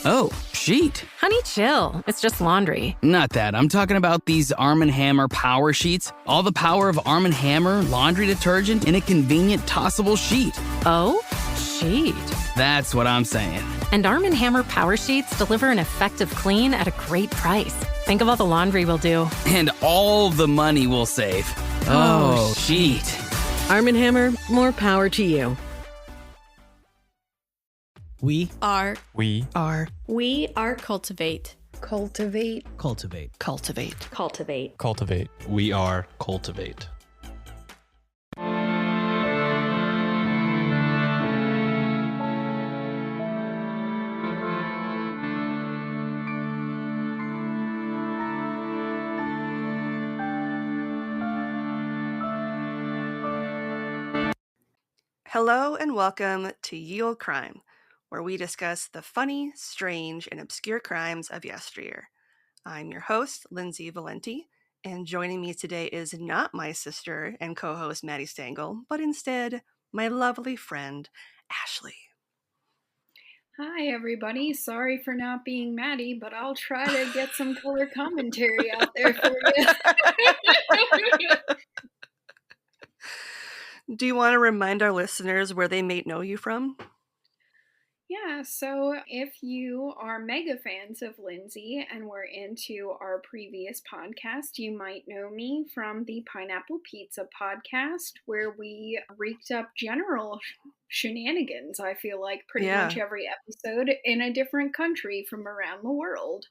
Oh, sheet. Honey, chill. It's just laundry. Not that. I'm talking about these Arm & Hammer Power Sheets. All the power of Arm & Hammer laundry detergent in a convenient tossable sheet. Oh, sheet. That's what I'm saying. And Arm & Hammer Power Sheets deliver an effective clean at a great price. Think of all the laundry we'll do. And all the money we'll save. Oh, sheet. Arm & Hammer, more power to you. We are cultivate. Cultivate. Cultivate. Cultivate. Cultivate. Cultivate. We are cultivate. Hello and welcome to Ye Olde Crime, where we discuss the funny, strange, and obscure crimes of yesteryear. I'm your host, Lindsay Valenti, and joining me today is not my sister and co-host Maddie Stengel, but instead my lovely friend, Ashley. Hi, everybody. Sorry for not being Maddie, but I'll try to get some color commentary out there for you. Do you want to remind our listeners where they may know you from? Yeah, so if you are mega fans of Lindsay and were into our previous podcast, you might know me from the Pineapple Pizza podcast, where we wreaked up general shenanigans, I feel like, pretty much every episode in a different country from around the world.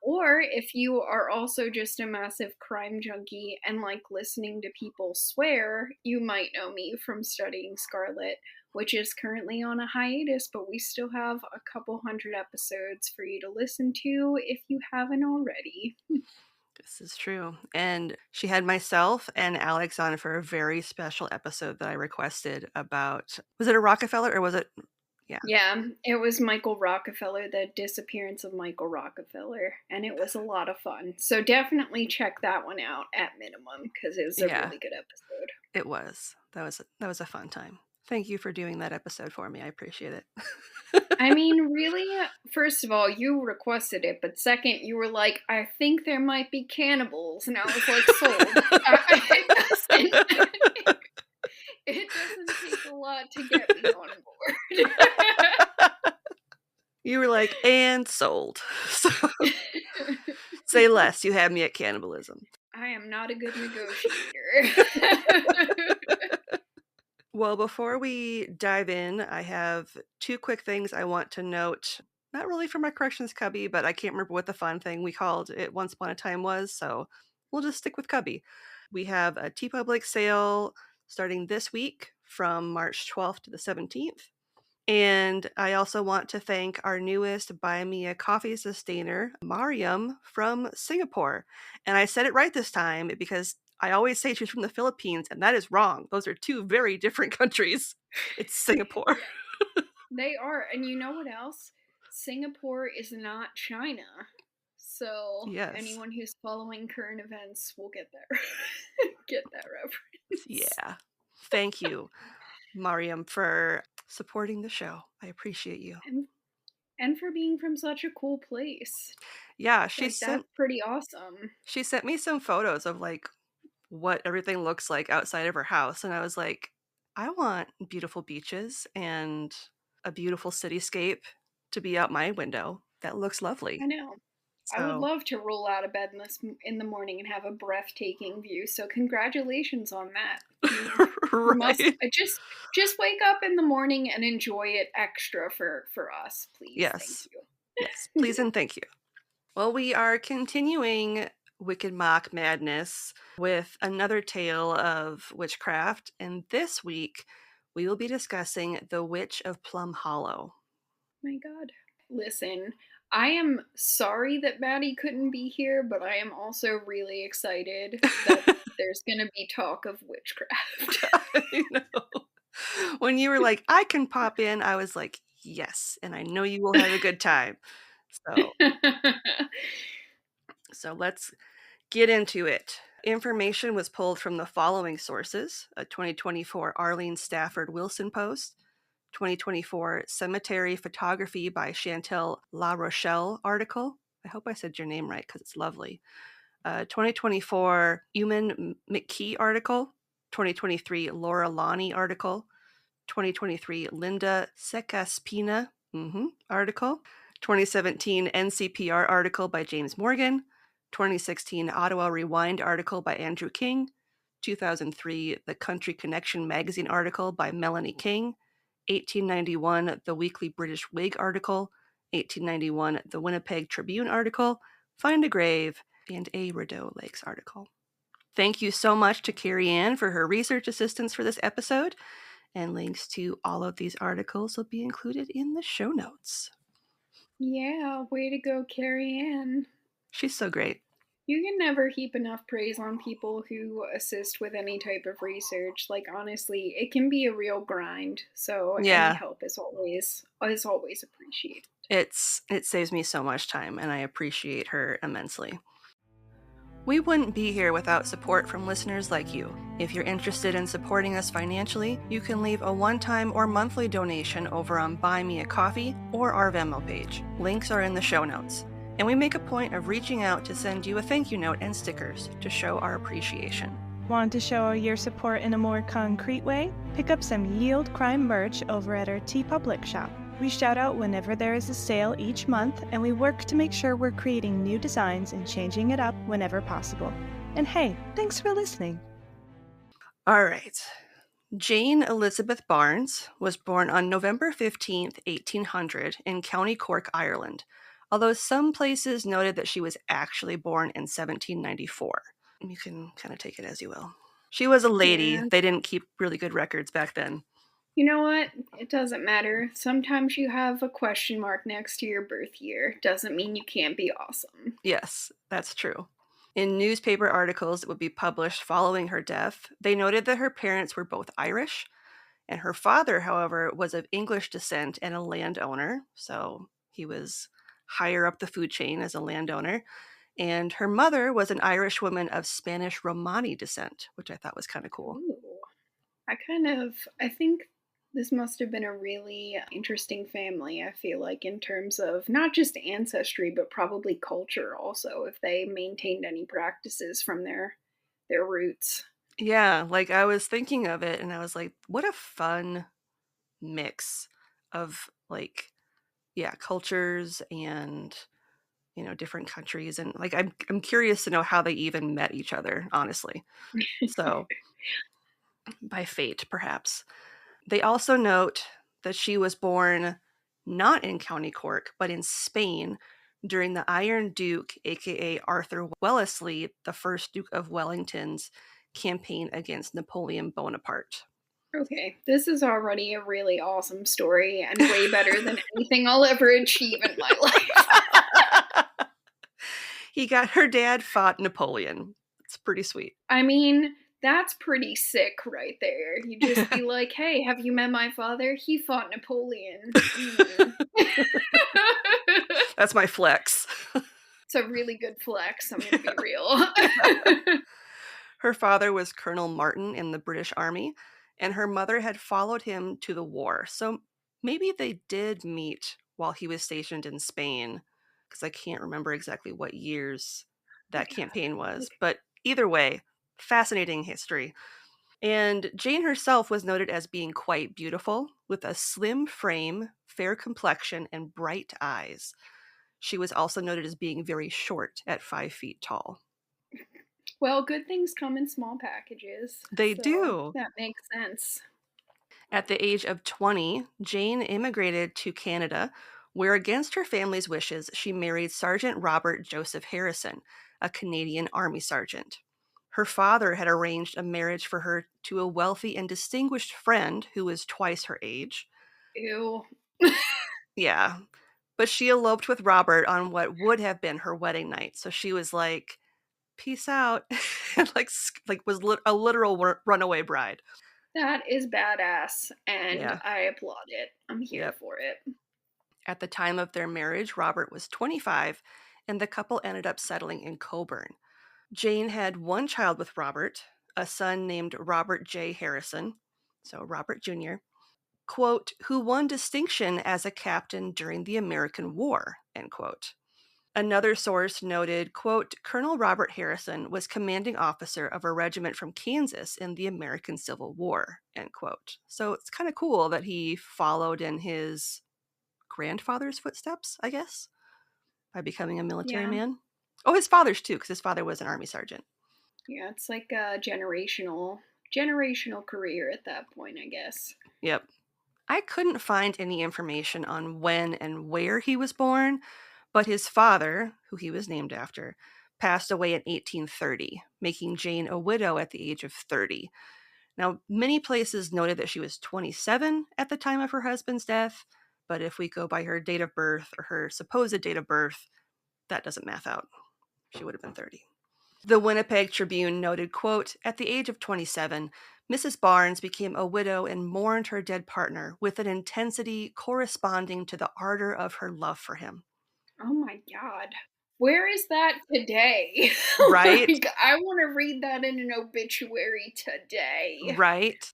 Or if you are also just a massive crime junkie and like listening to people swear, you might know me from studying Scarlet, which is currently on a hiatus, but we still have a couple hundred episodes for you to listen to if you haven't already. This is true. And she had myself and Alex on for a very special episode that I requested about, was it a Rockefeller or was it? Yeah, it was Michael Rockefeller, the disappearance of Michael Rockefeller, and it was a lot of fun. So definitely check that one out at minimum, because it was a really good episode. It was. That was a fun time. Thank you for doing that episode for me. I appreciate it. I mean, really, first of all, you requested it, but second, you were like, I think there might be cannibals, and I was like, sold. It doesn't take a lot to get me on board. You were like, and sold. So, say less. You had me at cannibalism. I am not a good negotiator. Well, before we dive in, I have two quick things I want to note. Not really for my corrections cubby, but I can't remember what the fun thing we called it once upon a time was, so we'll just stick with cubby. We have a TeePublic sale starting this week from March 12th to the 17th. And I also want to thank our newest Buy Me a Coffee sustainer, Mariam from Singapore. And I said it right this time because I always say she's from the Philippines, and that is wrong. Those are two very different countries. It's Singapore. They are. And you know what else? Singapore is not China. So anyone who's following current events will get that reference. Yeah. Thank you, Mariam, for supporting the show. I appreciate you. And for being from such a cool place. Yeah, that's pretty awesome. She sent me some photos of like what everything looks like outside of her house, and I was like, I want beautiful beaches and a beautiful cityscape to be out my window. That looks lovely. I know. So, I would love to roll out of bed in the morning and have a breathtaking view. So congratulations on that. Right. Just wake up in the morning and enjoy it extra for us, please. Yes. Thank you. Yes, please and thank you. Well, we are continuing Wicked Mock Madness with another tale of witchcraft, and this week we will be discussing the Witch of Plum Hollow. My God. Listen, I am sorry that Maddie couldn't be here, but I am also really excited that there's going to be talk of witchcraft. I know. When you were like, I can pop in, I was like, yes, and I know you will have a good time. So let's get into it. Information was pulled from the following sources: a 2024 Arlene Stafford Wilson post, 2024 Cemetery Photography by Chantel La Rochelle article. I hope I said your name right because it's lovely. 2024 Eamon McKee article. 2023 Laura Lonnie article. 2023 Linda Secaspina article. 2017 NCPR article by James Morgan. 2016 Ottawa Rewind article by Andrew King. 2003 The Country Connection magazine article by Melanie King. 1891 The Weekly British Whig article. 1891 The Winnipeg Tribune article. Find a Grave, and a Rideau Lakes article. Thank you so much to Carrie Ann for her research assistance for this episode, and links to all of these articles will be included in the show notes. Yeah, way to go, Carrie Ann. She's so great. You can never heap enough praise on people who assist with any type of research. Like, honestly, it can be a real grind. So any help is always appreciated. It saves me so much time, and I appreciate her immensely. We wouldn't be here without support from listeners like you. If you're interested in supporting us financially, you can leave a one-time or monthly donation over on Buy Me a Coffee or our Venmo page. Links are in the show notes. And we make a point of reaching out to send you a thank you note and stickers to show our appreciation. Want to show your support in a more concrete way? Pick up some Yield Crime merch over at our TeePublic shop. We shout out whenever there is a sale each month, and we work to make sure we're creating new designs and changing it up whenever possible. And hey, thanks for listening. All right. Jane Elizabeth Barnes was born on November 15th, 1800 in County Cork, Ireland, although some places noted that she was actually born in 1794. You can kind of take it as you will. She was a lady. Yeah. They didn't keep really good records back then. You know what? It doesn't matter. Sometimes you have a question mark next to your birth year. Doesn't mean you can't be awesome. Yes, that's true. In newspaper articles that would be published following her death, they noted that her parents were both Irish, and her father, however, was of English descent and a landowner, so he was higher up the food chain as a landowner. And her mother was an Irish woman of Spanish Romani descent, which I thought was kind of cool. Ooh. I think this must have been a really interesting family, I feel like, in terms of not just ancestry, but probably culture also, if they maintained any practices from their roots. Yeah, like I was thinking of it and I was like, what a fun mix of like, yeah, cultures and, you know, different countries. And like, I'm curious to know how they even met each other, honestly. So by fate, perhaps. They also note that she was born not in County Cork, but in Spain during the Iron Duke, aka Arthur Wellesley, the first Duke of Wellington's campaign against Napoleon Bonaparte. Okay, this is already a really awesome story and way better than anything I'll ever achieve in my life. Her dad fought Napoleon. It's pretty sweet. I mean, that's pretty sick right there. You just be like, hey, have you met my father? He fought Napoleon. That's my flex. It's a really good flex, I'm going to be real. Her father was Colonel Martin in the British Army, and her mother had followed him to the war. So maybe they did meet while he was stationed in Spain, because I can't remember exactly what years that campaign was. But either way, fascinating history. And Jane herself was noted as being quite beautiful, with a slim frame, fair complexion, and bright eyes. She was also noted as being very short at 5 feet tall. Well, good things come in small packages. They do. That makes sense. At the age of 20, Jane immigrated to Canada, where against her family's wishes, she married Sergeant Robert Joseph Harrison, a Canadian Army sergeant. Her father had arranged a marriage for her to a wealthy and distinguished friend who was twice her age. Ew. Yeah. But she eloped with Robert on what would have been her wedding night. So she was like, peace out. like was a literal runaway bride. That is badass, and yeah. I applaud it. I'm here for it. At the time of their marriage, Robert was 25, and the couple ended up settling in Coburn. Jane had one child with Robert, a son named Robert J. Harrison, so Robert Jr. quote, who won distinction as a captain during the American War, end quote. Another source noted, quote, Colonel Robert Harrison was commanding officer of a regiment from Kansas in the American Civil War, end quote. So it's kind of cool that he followed in his grandfather's footsteps, I guess, by becoming a military man. Oh, his father's too, because his father was an army sergeant. Yeah, it's like a generational career at that point, I guess. Yep. I couldn't find any information on when and where he was born, but his father, who he was named after, passed away in 1830, making Jane a widow at the age of 30. Now, many places noted that she was 27 at the time of her husband's death, but if we go by her date of birth or her supposed date of birth, that doesn't math out. She would have been 30. The Winnipeg Tribune noted, quote, at the age of 27, Mrs. Barnes became a widow and mourned her dead partner with an intensity corresponding to the ardor of her love for him. Oh my God. Where is that today? Right? Like, I want to read that in an obituary today. Right?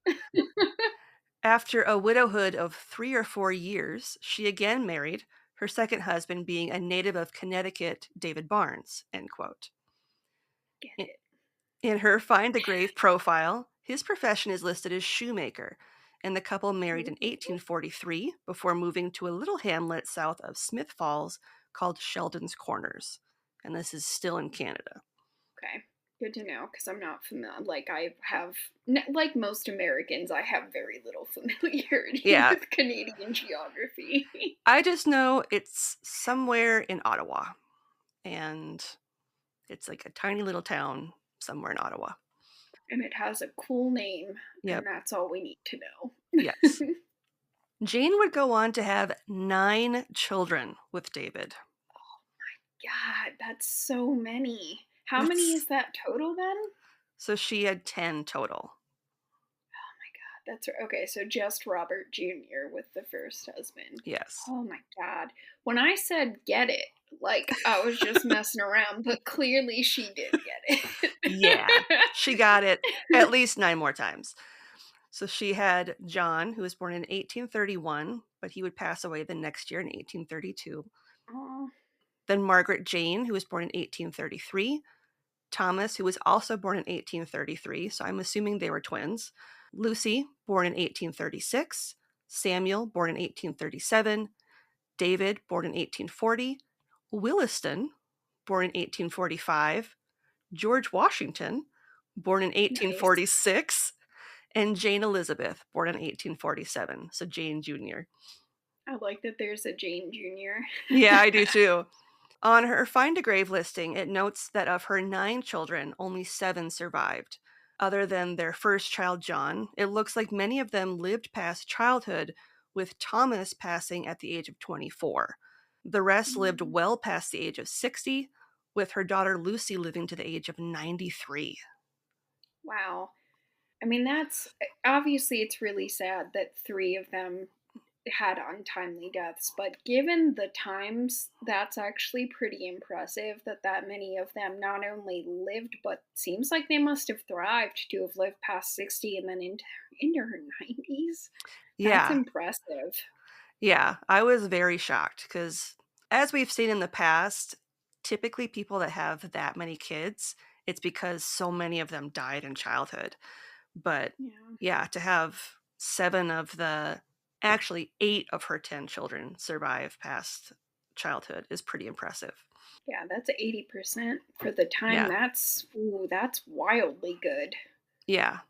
After a widowhood of 3 or 4 years, she again married, her second husband being a native of Connecticut, David Barnes, end quote. Get it. In her Find a Grave profile, his profession is listed as shoemaker, and the couple married in 1843 before moving to a little hamlet south of Smith Falls called Sheldon's Corners. And this is still in Canada. Okay. Good to know, because I'm not familiar. Like, I have, like most Americans, I have very little familiarity with Canadian geography. I just know it's somewhere in Ottawa, and it's like a tiny little town somewhere in Ottawa. And it has a cool name, Yep. and that's all we need to know. Yes. Jane would go on to have 9 children with David. Oh my God, that's so many. How many is that total then? So she had 10 total. Oh my God, that's okay. So just Robert Jr. with the first husband. Yes. Oh my God. When I said get it, like I was just messing around, but clearly she did get it. Yeah, she got it at least 9 more times. So she had John, who was born in 1831, but he would pass away the next year in 1832. Aww. Then Margaret Jane, who was born in 1833. Thomas, who was also born in 1833, so I'm assuming they were twins. Lucy, born in 1836. Samuel, born in 1837. David, born in 1840. Williston, born in 1845. George Washington, born in 1846. Nice. And Jane Elizabeth, born in 1847. So Jane Jr. I like that there's a Jane Jr. Yeah, I do too. On her Find a Grave listing, it notes that of her 9 children, only 7 survived. Other than their first child, John, it looks like many of them lived past childhood, with Thomas passing at the age of 24. The rest lived well past the age of 60, with her daughter Lucy living to the age of 93. Wow. I mean, that's obviously, it's really sad that 3 of them had untimely deaths, but given the times, that's actually pretty impressive that many of them not only lived, but seems like they must have thrived to have lived past 60 and then into her 90s. Yeah. That's impressive. Yeah, I was very shocked because, as we've seen in the past, typically people that have that many kids, it's because so many of them died in childhood. But yeah, to have 7 of actually 8 of her 10 children survive past childhood is pretty impressive. Yeah, that's 80% for the time. Yeah. That's wildly good. Yeah.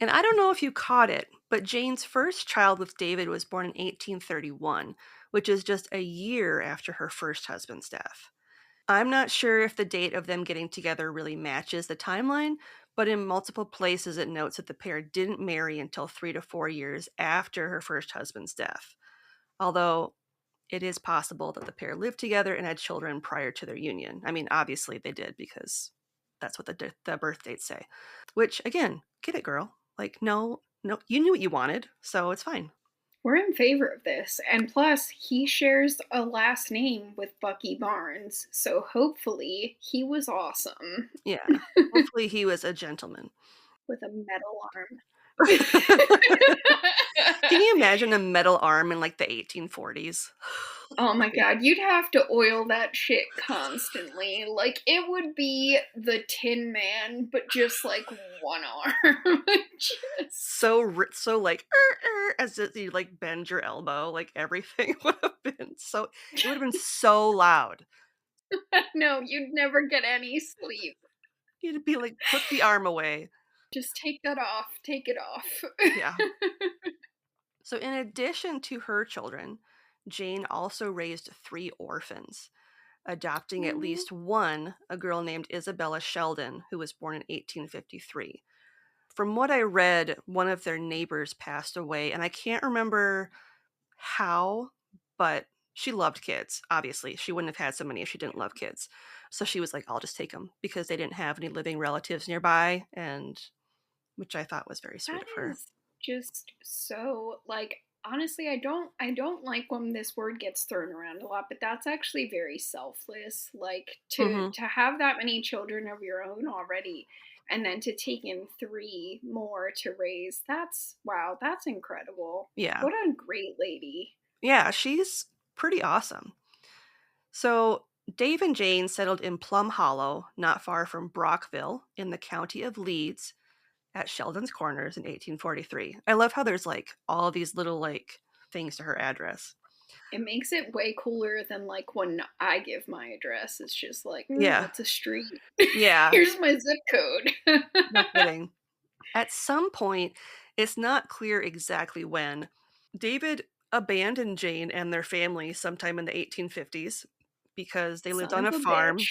And I don't know if you caught it, but Jane's first child with David was born in 1831, which is just a year after her first husband's death. I'm not sure if the date of them getting together really matches the timeline, but in multiple places it notes that the pair didn't marry until 3 to 4 years after her first husband's death. Although it is possible that the pair lived together and had children prior to their union. I mean, obviously they did because that's what the birth dates say. Which, again, get it, girl. Like, no, you knew what you wanted, so it's fine. We're in favor of this. And plus, he shares a last name with Bucky Barnes, so hopefully he was awesome. Yeah, hopefully he was a gentleman. With a metal arm. Can you imagine a metal arm in like the 1840s? Oh my god, you'd have to oil that shit constantly. Like, it would be the Tin Man, but just like one arm. Just So like as you like bend your elbow, like everything would have been so it would have been so loud. no, you'd never get any sleep. You'd be like, put the arm away. Just take that off. Take it off. Yeah. So in addition to her children, Jane also raised 3 orphans, adopting at Aw. least one, a girl named Isabella Sheldon, who was born in 1853. From what I read, one of their neighbors passed away, and I can't remember how, but she loved kids. Obviously, she wouldn't have had so many if she didn't love kids. So she was like, I'll just take them because they didn't have any living relatives nearby, and which I thought was very sweet That of her. is just so, like, honestly, I don't like when this word gets thrown around a lot, but that's actually very selfless. Like, to Hmm. to have that many children of your own already, and then to take in 3 more to raise. That's, wow, that's incredible. Yeah. What a great lady. Yeah, she's pretty awesome. So Dave and Jane settled in Plum Hollow, not far from Brockville, in the county of Leeds, at Sheldon's Corners in 1843. I love how there's like all these little like things to her address. It makes it way cooler than like when I give my address. It's just like, Yeah. it's a street. Yeah, Here's my zip code. no kidding. At some point, it's not clear exactly when, David abandoned Jane and their family sometime in the 1850s because they lived Son on of a a farm, bitch.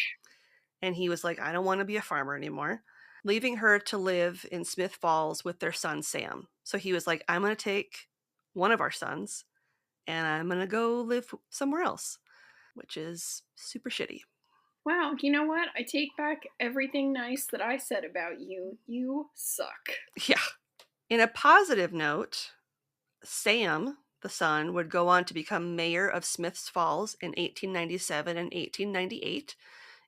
and he was like, I don't want to be a farmer anymore, leaving her to live in Smith Falls with their son Sam. So he was like, I'm going to take one of our sons and I'm going to go live somewhere else, which is super shitty. Wow, you know what? I take back everything nice that I said about you. You suck. Yeah. In a positive note, Sam, the son, would go on to become mayor of Smiths Falls in 1897 and 1898,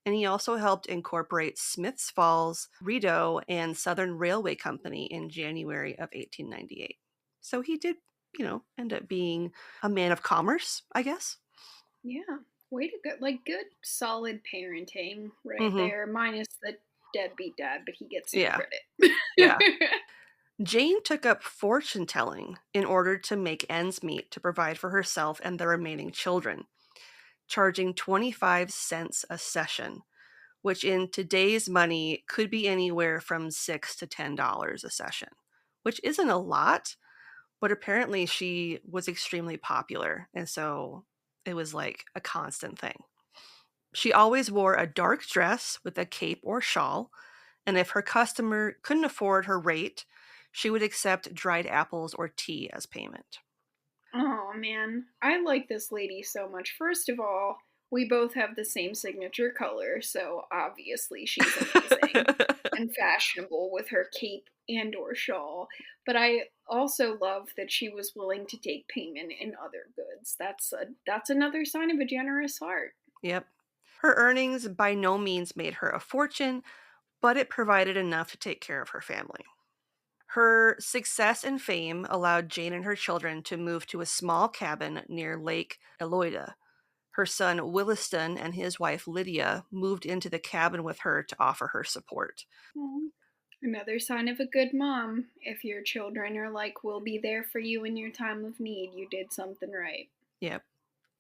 and he also helped incorporate Smiths Falls, Rideau, and Southern Railway Company in January of 1898. So he did, end up being a man of commerce, I guess. Yeah. Way to go. Like, good, solid parenting right Hmm. there. Minus the deadbeat dad, but he gets no Yeah, credit. yeah. Jane took up fortune telling in order to make ends meet to provide for herself and the remaining children, charging 25 cents a session, which in today's money could be anywhere from $6 to $10 a session, which isn't a lot, but apparently she was extremely popular. And so it was like a constant thing. She always wore a dark dress with a cape or shawl. And if her customer couldn't afford her rate, she would accept dried apples or tea as payment. Oh man, I like this lady so much. First of all, we both have the same signature color, so obviously she's amazing and fashionable with her cape and or shawl. But I also love that she was willing to take payment in other goods. That's another sign of a generous heart. Yep. Her earnings by no means made her a fortune, but it provided enough to take care of her family. Her success and fame allowed Jane and her children to move to a small cabin near Lake Eloida. Her son Williston and his wife Lydia moved into the cabin with her to offer her support. Aw. Another sign of a good mom. If your children are like, we'll be there for you in your time of need, you did something right. Yep.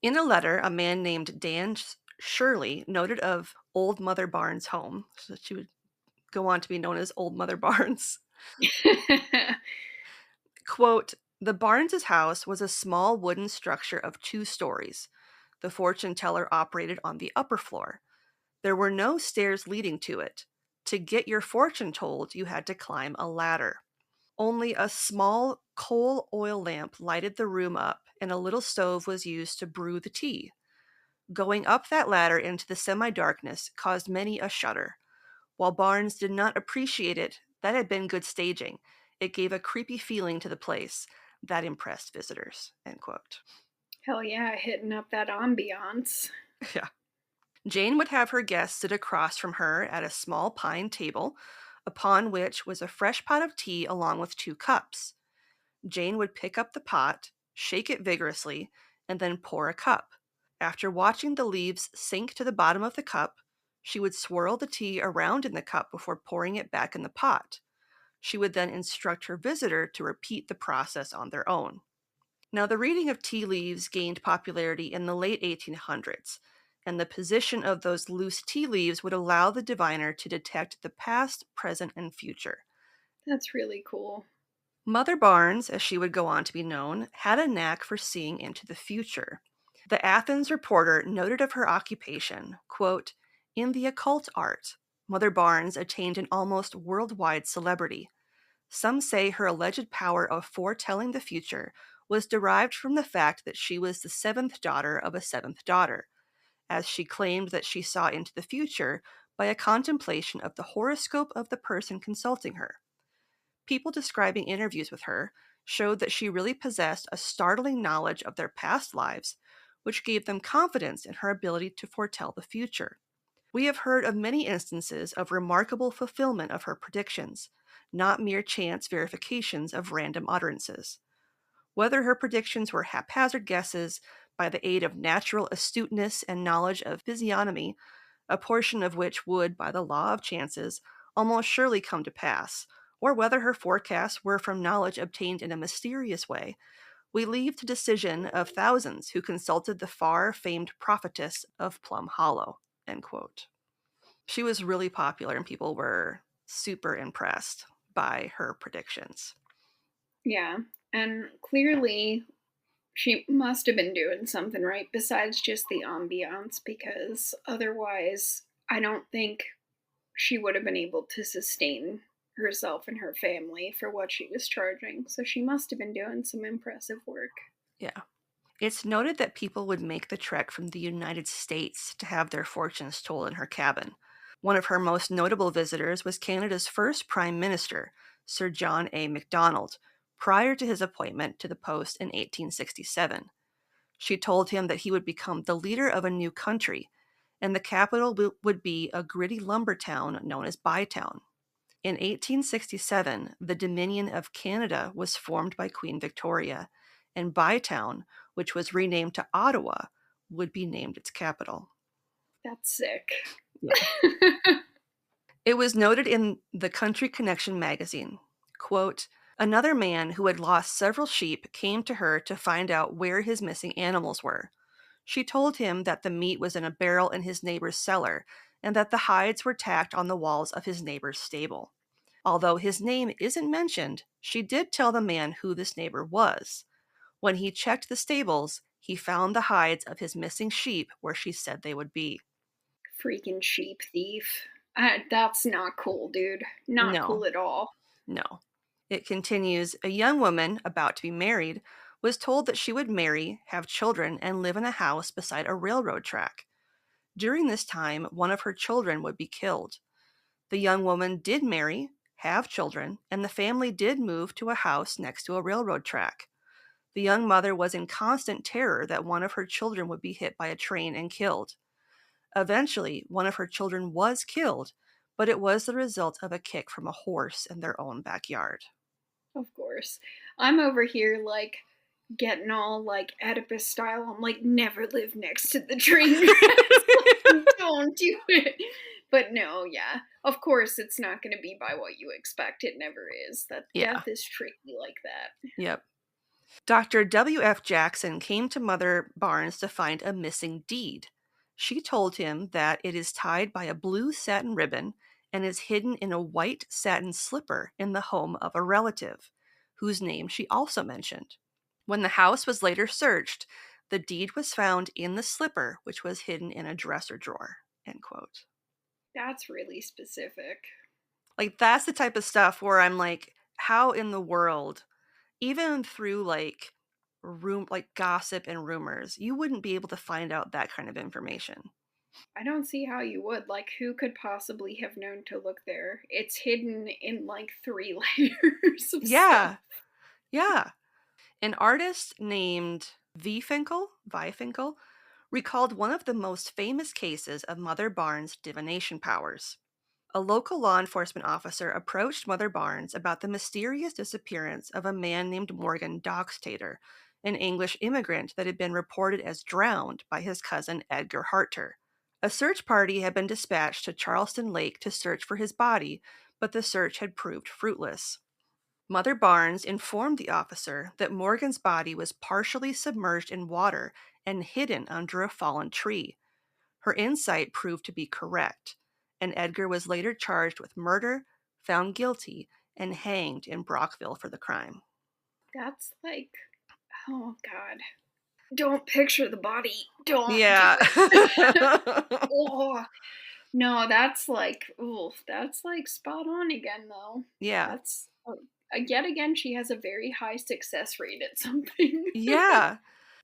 In a letter, a man named Dan Shirley noted of Old Mother Barnes' home. So she would go on to be known as Old Mother Barnes. Quote, the Barnes' house was a small wooden structure of 2 stories. The fortune teller operated on the upper floor. There were no stairs leading to it. To get your fortune told, you had to climb a ladder. Only a small coal oil lamp lighted the room up, and a little stove was used to brew the tea. Going up that ladder into the semi-darkness caused many a shudder. While Barnes did not appreciate it, that had been good staging. It gave a creepy feeling to the place that impressed visitors. End quote. Hell yeah, hitting up that ambiance. Yeah. Jane would have her guests sit across from her at a small pine table, upon which was a fresh pot of tea along with 2 cups. Jane would pick up the pot, shake it vigorously, and then pour a cup. After watching the leaves sink to the bottom of the cup, she would swirl the tea around in the cup before pouring it back in the pot. She would then instruct her visitor to repeat the process on their own. Now, the reading of tea leaves gained popularity in the late 1800s, and the position of those loose tea leaves would allow the diviner to detect the past, present, and future. That's really cool. Mother Barnes, as she would go on to be known, had a knack for seeing into the future. The Athens Reporter noted of her occupation, quote, "In the occult art, Mother Barnes attained an almost worldwide celebrity. Some say her alleged power of foretelling the future was derived from the fact that she was the 7th daughter of a 7th daughter, as she claimed that she saw into the future by a contemplation of the horoscope of the person consulting her. People describing interviews with her showed that she really possessed a startling knowledge of their past lives, which gave them confidence in her ability to foretell the future. We have heard of many instances of remarkable fulfillment of her predictions, not mere chance verifications of random utterances. Whether her predictions were haphazard guesses by the aid of natural astuteness and knowledge of physiognomy, a portion of which would, by the law of chances, almost surely come to pass, or whether her forecasts were from knowledge obtained in a mysterious way, we leave to decision of thousands who consulted the far-famed prophetess of Plum Hollow." End quote. She was really popular and people were super impressed by her predictions. Yeah, and clearly she must have been doing something right besides just the ambiance, because otherwise I don't think she would have been able to sustain herself and her family for what she was charging. So she must have been doing some impressive work. Yeah. It's noted that people would make the trek from the United States to have their fortunes told in her cabin. One of her most notable visitors was Canada's first Prime Minister, Sir John A. Macdonald, prior to his appointment to the post in 1867. She told him that he would become the leader of a new country, and the capital would be a gritty lumber town known as Bytown. In 1867, the Dominion of Canada was formed by Queen Victoria, and Bytown, which was renamed to Ottawa, would be named its capital. That's sick. Yeah. It was noted in the Country Connection magazine, quote, "Another man who had lost several sheep came to her to find out where his missing animals were. She told him that the meat was in a barrel in his neighbor's cellar, and that the hides were tacked on the walls of his neighbor's stable. Although his name isn't mentioned, she did tell the man who this neighbor was. When he checked the stables, he found the hides of his missing sheep where she said they would be." Freaking sheep thief. That's not cool, dude. Not No. cool at all. No. It continues, "A young woman, about to be married, was told that she would marry, have children, and live in a house beside a railroad track. During this time, one of her children would be killed. The young woman did marry, have children, and the family did move to a house next to a railroad track. The young mother was in constant terror that one of her children would be hit by a train and killed. Eventually, one of her children was killed, but it was the result of a kick from a horse in their own backyard." Of course. I'm over here, like, getting all, like, Oedipus style. I'm like, never live next to the train tracks. Don't do it. But no, yeah. Of course, it's not going to be by what you expect. It never is. That Yeah. Death is tricky like that. Yep. Dr. W.F. Jackson came to Mother Barnes to find a missing deed. She told him that it is tied by a blue satin ribbon and is hidden in a white satin slipper in the home of a relative, whose name she also mentioned. When the house was later searched, the deed was found in the slipper, which was hidden in a dresser drawer. End quote. That's really specific. Like, that's the type of stuff where I'm like, how in the world, even through like gossip and rumors, you wouldn't be able to find out that kind of information. I don't see how you would. Like, who could possibly have known to look there? It's hidden in like 3 layers of stuff. Yeah. An artist named Vifinkel recalled one of the most famous cases of Mother Barnes' divination powers. a local law enforcement officer approached Mother Barnes about the mysterious disappearance of a man named Morgan Dockstader, an English immigrant that had been reported as drowned by his cousin Edgar Harter. A search party had been dispatched to Charleston Lake to search for his body, but the search had proved fruitless. Mother Barnes informed the officer that Morgan's body was partially submerged in water and hidden under a fallen tree. Her insight proved to be correct, and Edgar was later charged with murder, found guilty, and hanged in Brockville for the crime. That's like, oh God. Don't picture the body. Don't Yeah. do it. Oh. No, that's like, ooh, that's like spot on again, though. Yeah. That's, yet again, she has a very high success rate at something. Yeah.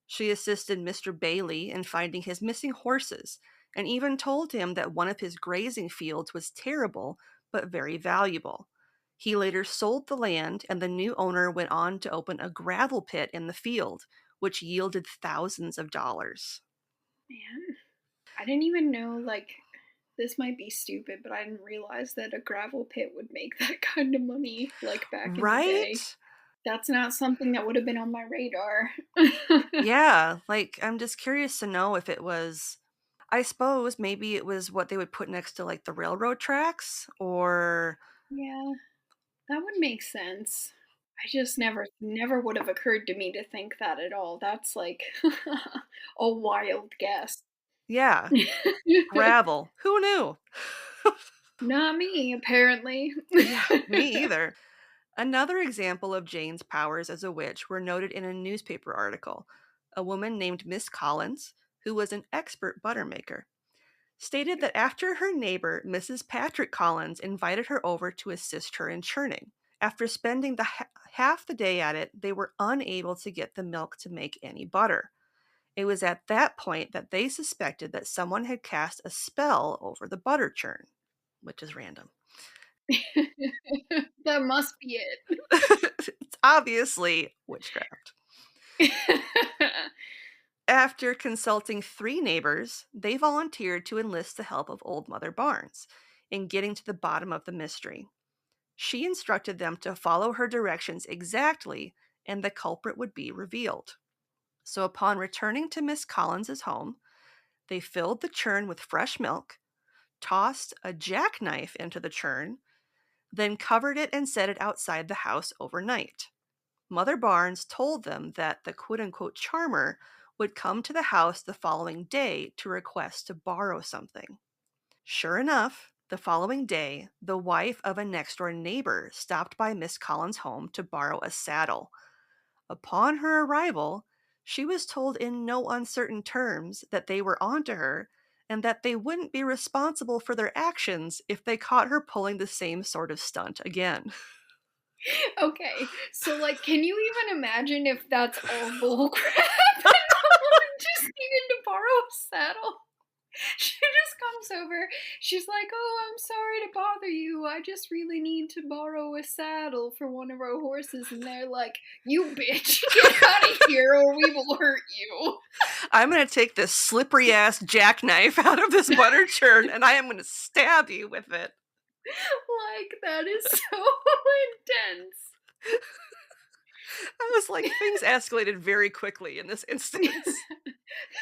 She assisted Mr. Bailey in finding his missing horses and even told him that one of his grazing fields was terrible but very valuable. He later sold the land, and the new owner went on to open a gravel pit in the field, which yielded thousands of dollars. Man, I didn't even know, like, this might be stupid, but I didn't realize that a gravel pit would make that kind of money, like, back in the day. Right? That's not something that would have been on my radar. Yeah, like, I'm just curious to know if it was, I suppose maybe it was what they would put next to, like, the railroad tracks, or... Yeah, that would make sense. I just never would have occurred to me to think that at all. That's like a wild guess. Yeah, gravel. Who knew? Not me, apparently. Yeah, me either. Another example of Jane's powers as a witch were noted in a newspaper article. A woman named Miss Collins, who was an expert butter maker, stated that after her neighbor, Mrs. Patrick Collins, invited her over to assist her in churning, after spending half the day at it, they were unable to get the milk to make any butter. It was at that point that they suspected that someone had cast a spell over the butter churn, which is random. That must be it. It's obviously witchcraft. After consulting 3 neighbors, they volunteered to enlist the help of Old Mother Barnes in getting to the bottom of the mystery. She instructed them to follow her directions exactly, and the culprit would be revealed. So upon returning to Miss Collins's home, they filled the churn with fresh milk, tossed a jackknife into the churn, then covered it and set it outside the house overnight. Mother Barnes told them that the quote-unquote charmer would come to the house the following day to request to borrow something. Sure enough, the following day, the wife of a next-door neighbor stopped by Miss Collins' home to borrow a saddle. Upon her arrival, she was told in no uncertain terms that they were onto her and that they wouldn't be responsible for their actions if they caught her pulling the same sort of stunt again. Okay, so, like, can you even imagine if that's all bullcrap and the woman just needed to borrow a saddle? She just comes over, she's like, oh, I'm sorry to bother you, I just really need to borrow a saddle for one of our horses, and they're like, you bitch, get out of here or we will hurt you. I'm going to take this slippery-ass jackknife out of this butter churn and I am going to stab you with it. Like, that is so intense. I was like, things escalated very quickly in this instance.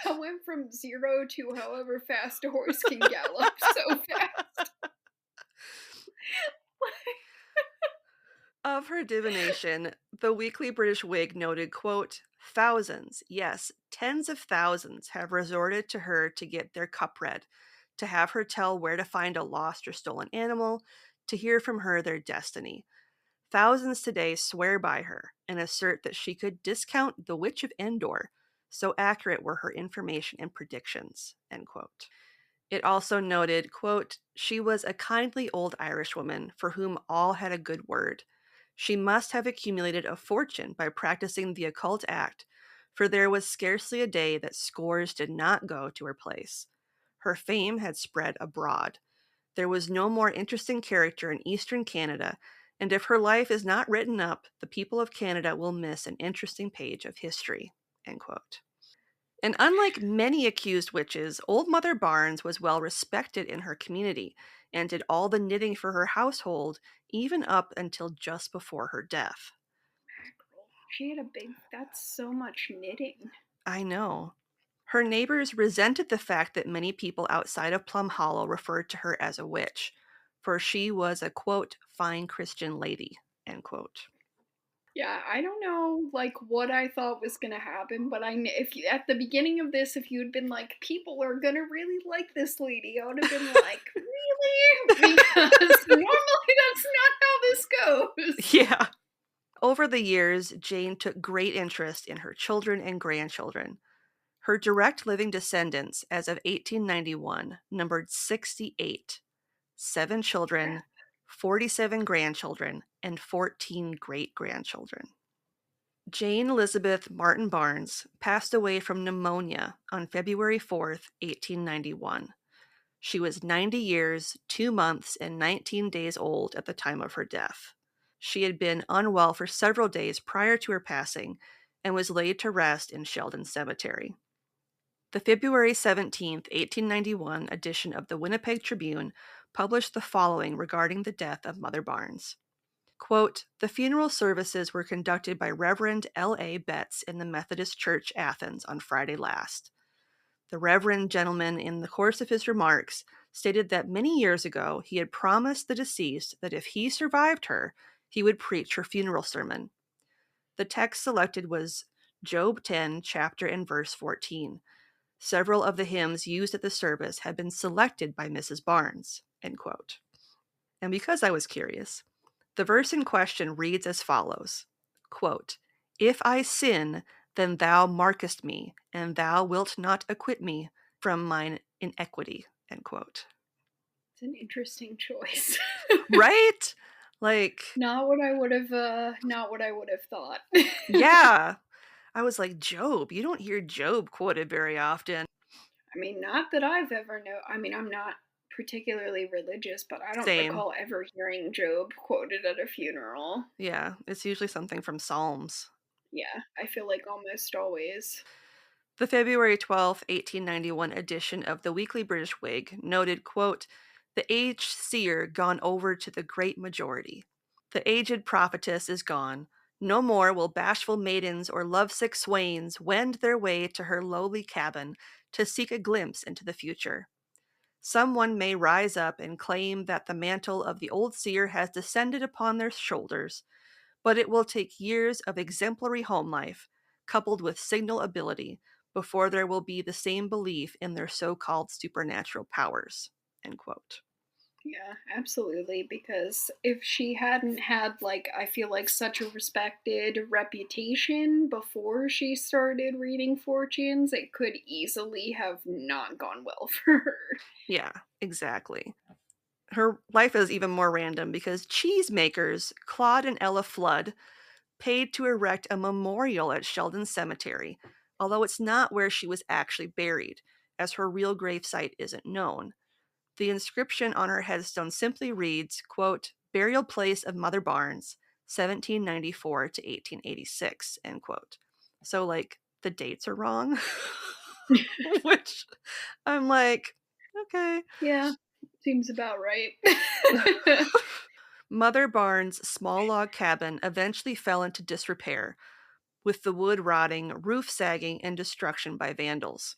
That went from 0 to however fast a horse can gallop so fast. Of her divination, the Weekly British Whig noted, quote, thousands, yes, tens of thousands have resorted to her to get their cup read, to have her tell where to find a lost or stolen animal, to hear from her their destiny. Thousands today swear by her and assert that she could discount the Witch of Endor, so accurate were her information and predictions, end quote. It also noted, quote, she was a kindly old Irishwoman for whom all had a good word. She must have accumulated a fortune by practicing the occult act, for there was scarcely a day that scores did not go to her place. Her fame had spread abroad. There was no more interesting character in Eastern Canada, and if her life is not written up, the people of Canada will miss an interesting page of history, end quote. And unlike many accused witches, Old Mother Barnes was well respected in her community and did all the knitting for her household, even up until just before her death. Mackerel. She had a big. That's so much knitting. I know. Her neighbors resented the fact that many people outside of Plum Hollow referred to her as a witch, for she was a, quote, fine Christian lady, end quote. Yeah, I don't know, like, what I thought was gonna happen, but if you, at the beginning of this, if you had been like, people are gonna really like this lady, I would have been like, really? Because normally that's not how this goes. Yeah. Over the years, Jane took great interest in her children and grandchildren. Her direct living descendants, as of 1891, numbered 68, 7 children, 47 grandchildren, and 14 great grandchildren. Jane Elizabeth Martin Barnes passed away from pneumonia on February 4th, 1891. She was 90 years, 2 months, and 19 days old at the time of her death. She had been unwell for several days prior to her passing and was laid to rest in Sheldon Cemetery. The February 17th, 1891 edition of the Winnipeg Tribune published the following regarding the death of Mother Barnes. Quote, the funeral services were conducted by Reverend L.A. Betts in the Methodist Church, Athens, on Friday last. The reverend gentleman, in the course of his remarks, stated that many years ago he had promised the deceased that if he survived her, he would preach her funeral sermon. The text selected was Job 10, chapter and verse 14. Several of the hymns used at the service had been selected by Mrs. Barnes, end quote. And because I was curious, the verse in question reads as follows, quote, if I sin, then thou markest me, and thou wilt not acquit me from mine inequity, end quote. It's an interesting choice. Right? Like, not what I would have thought. yeah. I was like, Job, you don't hear Job quoted very often. I mean, not that I've ever known. I mean, I'm not particularly religious, but I don't Same. recall ever hearing Job quoted at a funeral. Yeah, it's usually something from Psalms. Yeah, I feel like almost always. The February 12th, 1891 edition of the Weekly British Whig noted, quote, the aged seer gone over to the great majority. The aged prophetess is gone. No more will bashful maidens or lovesick swains wend their way to her lowly cabin to seek a glimpse into the future. Someone may rise up and claim that the mantle of the old seer has descended upon their shoulders, but it will take years of exemplary home life, coupled with signal ability, before there will be the same belief in their so-called supernatural powers. End quote. Yeah, absolutely. Because if she hadn't had, like, I feel like such a respected reputation before she started reading fortunes, it could easily have not gone well for her. Yeah, exactly. Her life is even more random because cheesemakers Claude and Ella Flood paid to erect a memorial at Sheldon Cemetery, although it's not where she was actually buried, as her real gravesite isn't known. The inscription on her headstone simply reads, quote, burial place of Mother Barnes, 1794 to 1886, end quote. So, like, the dates are wrong, which I'm like, okay. Yeah, seems about right. Mother Barnes' small log cabin eventually fell into disrepair, with the wood rotting, roof sagging, and destruction by vandals.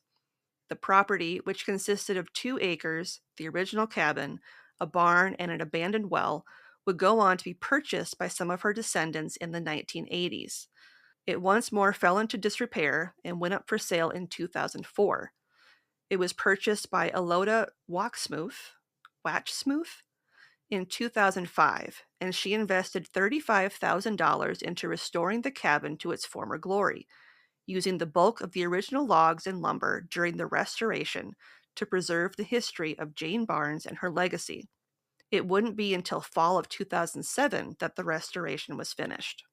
The property, which consisted of 2 acres, the original cabin, a barn, and an abandoned well, would go on to be purchased by some of her descendants in the 1980s. It once more fell into disrepair and went up for sale in 2004. It was purchased by Olde Watchsmooth in 2005, and she invested $35,000 into restoring the cabin to its former glory, using the bulk of the original logs and lumber during the restoration to preserve the history of Jane Barnes and her legacy. It wouldn't be until fall of 2007 that the restoration was finished.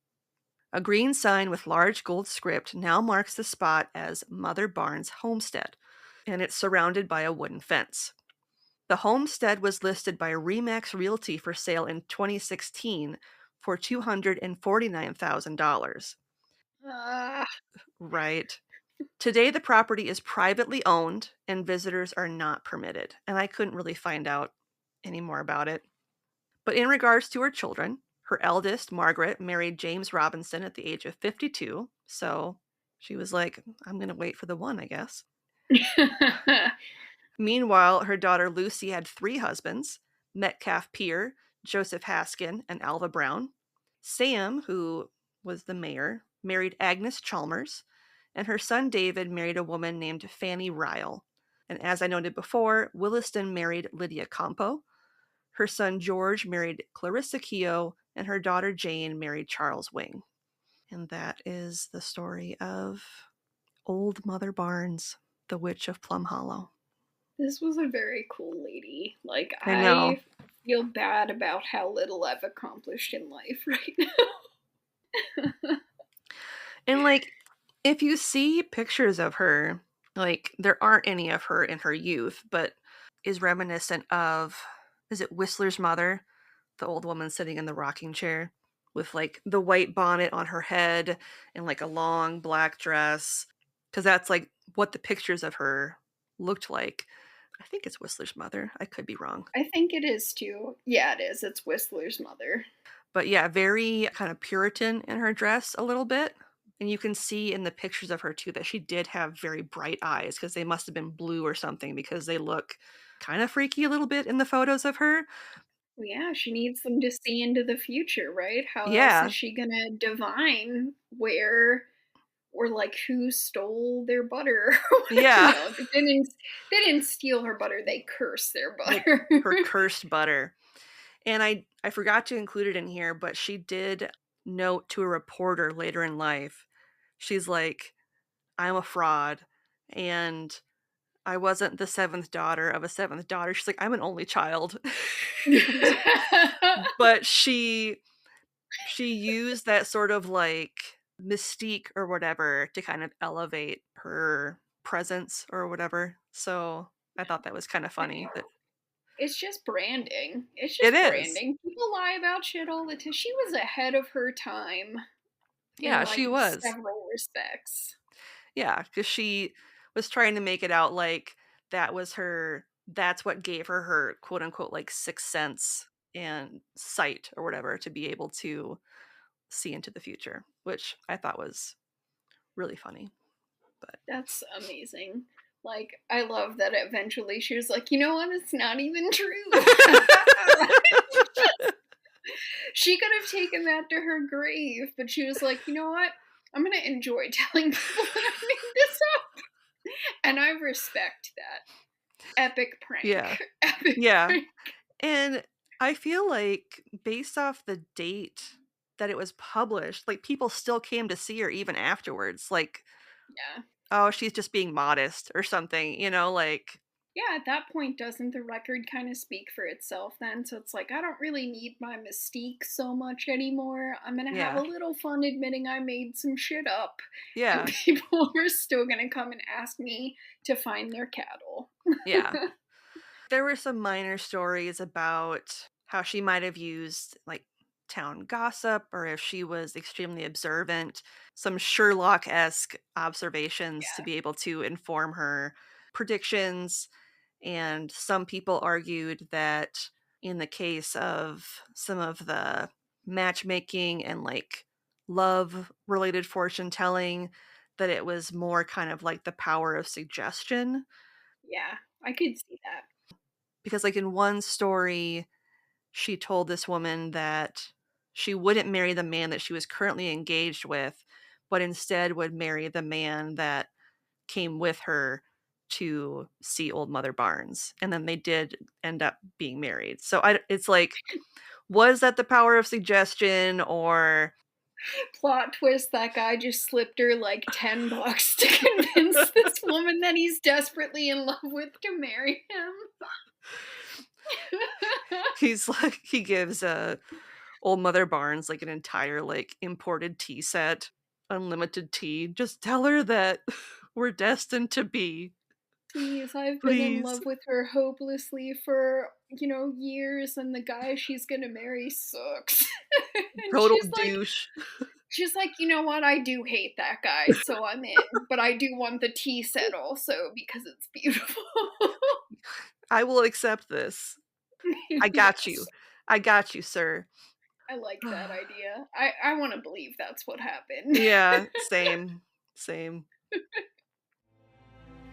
A green sign with large gold script now marks the spot as Mother Barnes Homestead, and it's surrounded by a wooden fence. The homestead was listed by Remax Realty for sale in 2016 for $249,000. Ah, Right. Today, the property is privately owned and visitors are not permitted. And I couldn't really find out any more about it. But in regards to her children, her eldest, Margaret, married James Robinson at the age of 52. So she was like, I'm going to wait for the one, I guess. Meanwhile, her daughter Lucy had 3 husbands: Metcalf Peer, Joseph Haskin, and Alva Brown. Sam, who was the mayor, married Agnes Chalmers, and her son David married a woman named Fanny Ryle. And as I noted before, Williston married Lydia Campo. Her son George married Clarissa Keogh, and her daughter Jane married Charles Wing. And that is the story of Old Mother Barnes, the Witch of Plum Hollow. This was a very cool lady. Like, I know. I feel bad about how little I've accomplished in life right now. And, like, if you see pictures of her, like, there aren't any of her in her youth, but is reminiscent of, is it Whistler's mother? The old woman sitting in the rocking chair with, like, the white bonnet on her head and, like, a long black dress. Because that's, like, what the pictures of her looked like. I think it's Whistler's mother. I could be wrong. I think it is too. Yeah, it is. It's Whistler's mother. But yeah, very kind of Puritan in her dress a little bit. And you can see in the pictures of her too that she did have very bright eyes, because they must have been blue or something, because they look kind of freaky a little bit in the photos of her. Well, yeah, she needs them to see into the future, right? How else Yeah. is she gonna divine where or like who stole their butter? Yeah. No, they didn't steal her butter, they cursed their butter. Her cursed butter. And I forgot to include it in here, but she did note to a reporter later in life, she's like, I'm a fraud, and I wasn't the 7th daughter of a 7th daughter. She's like, I'm an only child. But she used that sort of like mystique or whatever to kind of elevate her presence or whatever. So I thought that was kind of funny. That It's just branding. It's it just is. branding. People lie about shit all the time. She was ahead of her time. Yeah, in, like, she was. several respects. Yeah, because she was trying to make it out like that was her, that's what gave her her quote unquote like sixth sense and sight or whatever, to be able to see into the future, which I thought was really funny. But That's amazing. Like, I love that eventually she was like, you know what? It's not even true. She could have taken that to her grave, but she was like, you know what? I'm going to enjoy telling people that I made this up. And I respect that. Epic prank. Yeah. Epic Yeah. prank. And I feel like based off the date that it was published, like people still came to see her even afterwards. Like, Yeah. oh, she's just being modest or something, you know, like. Yeah, at that point, doesn't the record kind of speak for itself then? So it's like, I don't really need my mystique so much anymore. I'm going to have Yeah. a little fun admitting I made some shit up. Yeah. And people are still going to come and ask me to find their cattle. Yeah. There were some minor stories about how she might have used like town gossip, or if she was extremely observant, some Sherlock-esque observations to be able to inform her predictions. And some people argued that in the case of some of the matchmaking and like love related fortune telling, that it was more kind of like the power of suggestion. Yeah, I could see that. Because like in one story, she told this woman that she wouldn't marry the man that she was currently engaged with, but instead would marry the man that came with her to see Old Mother Barnes. And then they did end up being married. So it's like, was that the power of suggestion, or Plot twist, that guy just slipped her like $10 to convince this woman that he's desperately in love with to marry him? he's like, he gives Old Mother Barnes like an entire like imported tea set, unlimited tea. Just tell her that we're destined to be. Please, I've been in love with her hopelessly for, years, and the guy she's gonna marry sucks. And Total she's like, douche. She's like, you know what? I do hate that guy, so I'm in. But I do want the tea set also because it's beautiful. I will accept this. I got you. Yes. I got you, sir. I like that idea. I want to believe that's what happened. Yeah, same. Same.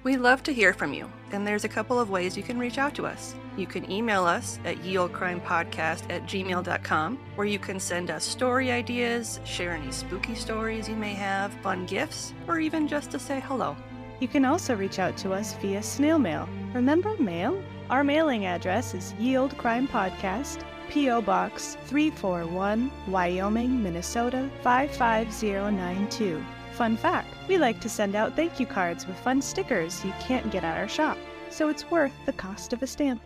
We love to hear from you, and there's a couple of ways you can reach out to us. You can email us at yeoldecrimepodcast@gmail.com, where you can send us story ideas, share any spooky stories you may have, fun gifts, or even just to say hello. You can also reach out to us via snail mail. Remember mail? Our mailing address is Ye Olde Crime Podcast, P.O. Box 341, Wyoming, Minnesota 55092. Fun fact, we like to send out thank you cards with fun stickers you can't get at our shop, so it's worth the cost of a stamp.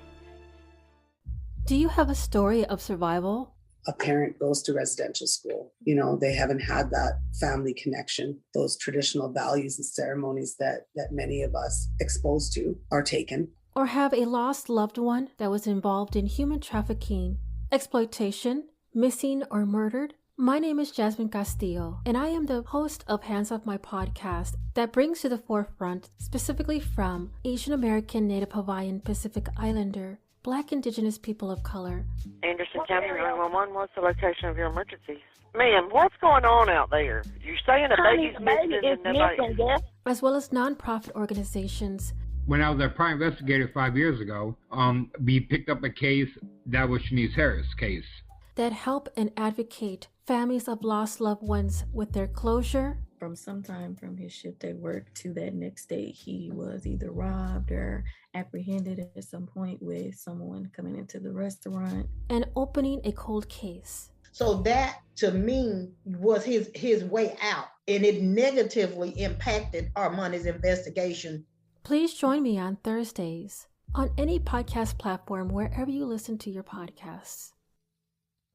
Do you have a story of survival? A parent goes to residential school. You know, they haven't had that family connection. Those traditional values and ceremonies that many of us exposed to are taken. Or have a lost loved one that was involved in human trafficking, exploitation, missing, or murdered? My name is Jasmine Castillo, and I am the host of Hands Off My podcast that brings to the forefront, specifically from Asian American, Native Hawaiian, Pacific Islander, Black Indigenous people of color. Anderson County 911, what's the location of your emergency? Ma'am, what's going on out there? You're saying a baby's missing and nobody... As well as nonprofit organizations. When I was a private investigator 5 years ago, we picked up a case that was Shanice Harris' case. That help and advocate families of lost loved ones with their closure. From sometime from his shift at work to that next day, he was either robbed or apprehended at some point with someone coming into the restaurant. And opening a cold case. So that, to me, was his way out, and it negatively impacted Armani's investigation. Please join me on Thursdays on any podcast platform wherever you listen to your podcasts.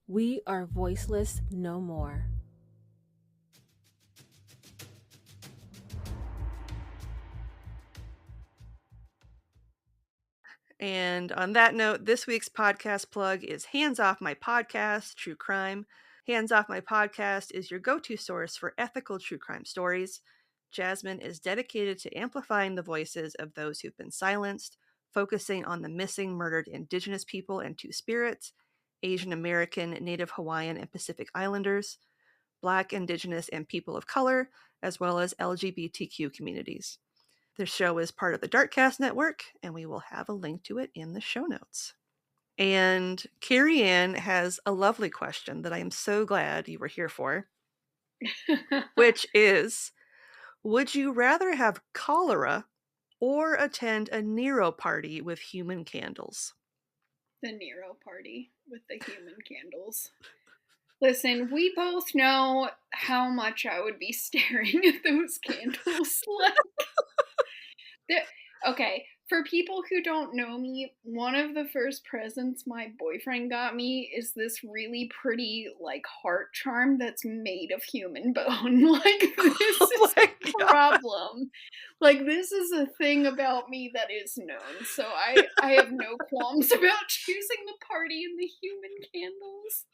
We are voiceless no more. And on that note, this week's podcast plug is Hands Off My Podcast, True Crime. Hands Off My Podcast is your go-to source for ethical true crime stories. Jasmine is dedicated to amplifying the voices of those who've been silenced, focusing on the missing, murdered Indigenous people and two spirits, Asian American, Native Hawaiian, and Pacific Islanders, Black, Indigenous, and people of color, as well as LGBTQ communities. The show is part of the Darkcast Network, and we will have a link to it in the show notes. And Carrie Ann has a lovely question that I am so glad you were here for, which is, would you rather have cholera or attend a Nero party with human candles? The Nero party with the human candles. Listen, we both know how much I would be staring at those candles. Okay, for people who don't know me, one of the first presents my boyfriend got me is this really pretty, heart charm that's made of human bone. This is a problem. This is a thing about me that is known, so I have no qualms about choosing the party and the human candles.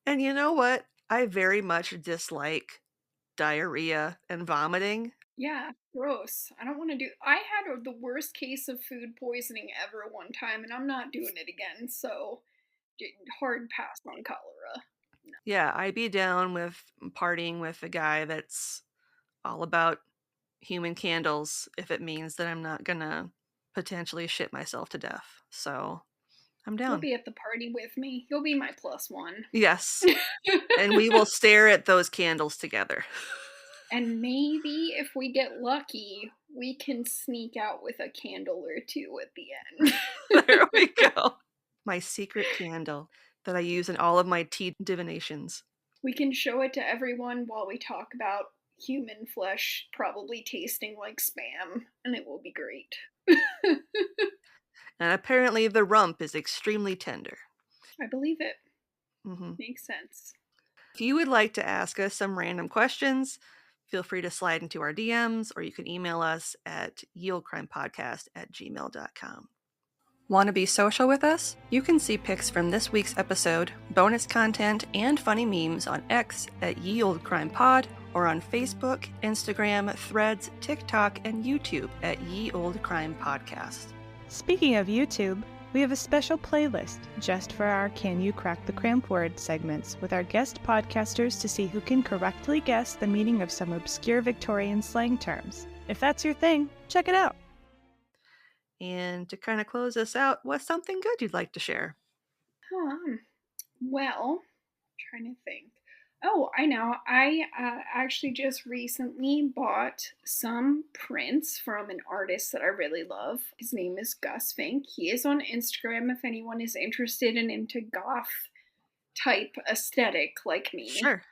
And you know what? I very much dislike diarrhea and vomiting. Yeah, gross. I don't want to do... I had the worst case of food poisoning ever one time, and I'm not doing it again, so hard pass on cholera. No. Yeah, I'd be down with partying with a guy that's all about human candles if it means that I'm not gonna potentially shit myself to death. So I'm down. You'll be at the party with me. You'll be my +1. Yes. And we will stare at those candles together. And maybe if we get lucky, we can sneak out with a candle or two at the end. There we go. My secret candle that I use in all of my tea divinations. We can show it to everyone while we talk about human flesh probably tasting like spam, and it will be great. And apparently the rump is extremely tender. I believe it. Mm-hmm. Makes sense. If you would like to ask us some random questions, feel free to slide into our DMs, or you can email us at yeoldecrimepodcast@gmail.com. Want to be social with us? You can see pics from this week's episode, bonus content, and funny memes on X at Ye Olde Crime Pod, or on Facebook, Instagram, Threads, TikTok, and YouTube at Ye Olde Crime Podcast. Speaking of YouTube, we have a special playlist just for our Can You Crack the Cramp Word segments with our guest podcasters to see who can correctly guess the meaning of some obscure Victorian slang terms. If that's your thing, check it out. And to kind of close us out, what's something good you'd like to share? Well, trying to think. Oh, I know. I actually just recently bought some prints from an artist that I really love. His name is Gus Fink. He is on Instagram if anyone is interested and into goth type aesthetic like me. Sure.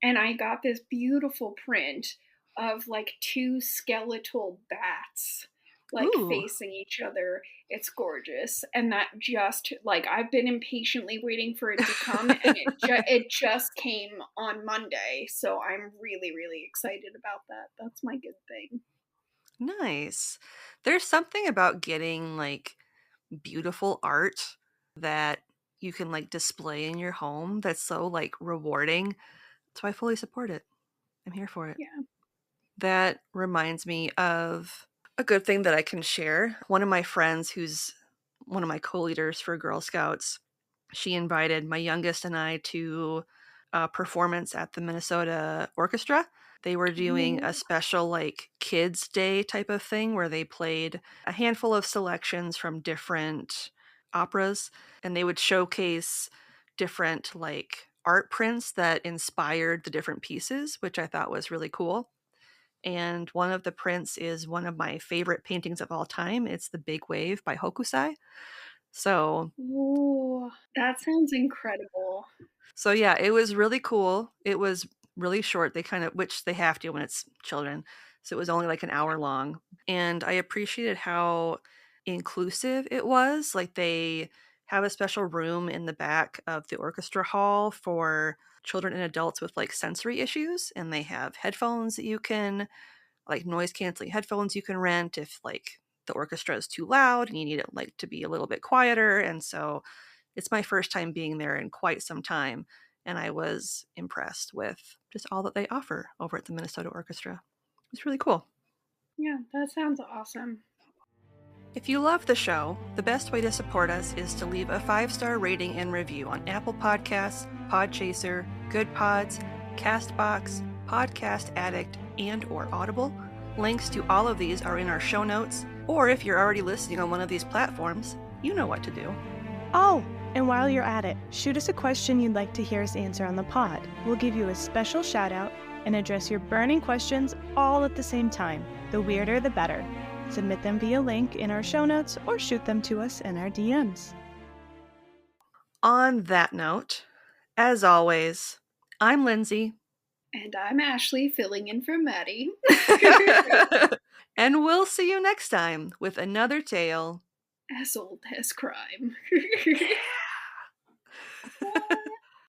And I got this beautiful print of like two skeletal bats like facing each other. It's gorgeous. And that just like I've been impatiently waiting for it to come and it just came on Monday. So I'm really, really excited about that. That's my good thing. Nice. There's something about getting like beautiful art that you can like display in your home that's so like rewarding. So I fully support it. I'm here for it. Yeah. That reminds me of a good thing that I can share. One of my friends, who's one of my co-leaders for Girl Scouts, she invited my youngest and I to a performance at the Minnesota Orchestra. They were doing a special like kids day type of thing where they played a handful of selections from different operas, and they would showcase different like art prints that inspired the different pieces, which I thought was really cool. And one of the prints is one of my favorite paintings of all time. It's The Big Wave by Hokusai. So, ooh, that sounds incredible. So yeah, it was really cool. It was really short. Which they have to when it's children. So it was only like an hour long. And I appreciated how inclusive it was. Like they have a special room in the back of the orchestra hall for children and adults with like sensory issues. And they have headphones that you can, like noise canceling headphones you can rent if like the orchestra is too loud and you need it like to be a little bit quieter. And so it's my first time being there in quite some time, and I was impressed with just all that they offer over at the Minnesota Orchestra. It's really cool. Yeah, that sounds awesome. If you love the show, the best way to support us is to leave a 5-star rating and review on Apple Podcasts, Podchaser, Good Pods, CastBox, Podcast Addict, and or Audible. Links to all of these are in our show notes, or if you're already listening on one of these platforms, you know what to do. Oh, and while you're at it, shoot us a question you'd like to hear us answer on the pod. We'll give you a special shout out and address your burning questions all at the same time. The weirder, the better. Submit them via link in our show notes or shoot them to us in our DMs. On that note, as always, I'm Lindsay. And I'm Ashley, filling in for Maddie. And we'll see you next time with another tale as old as crime.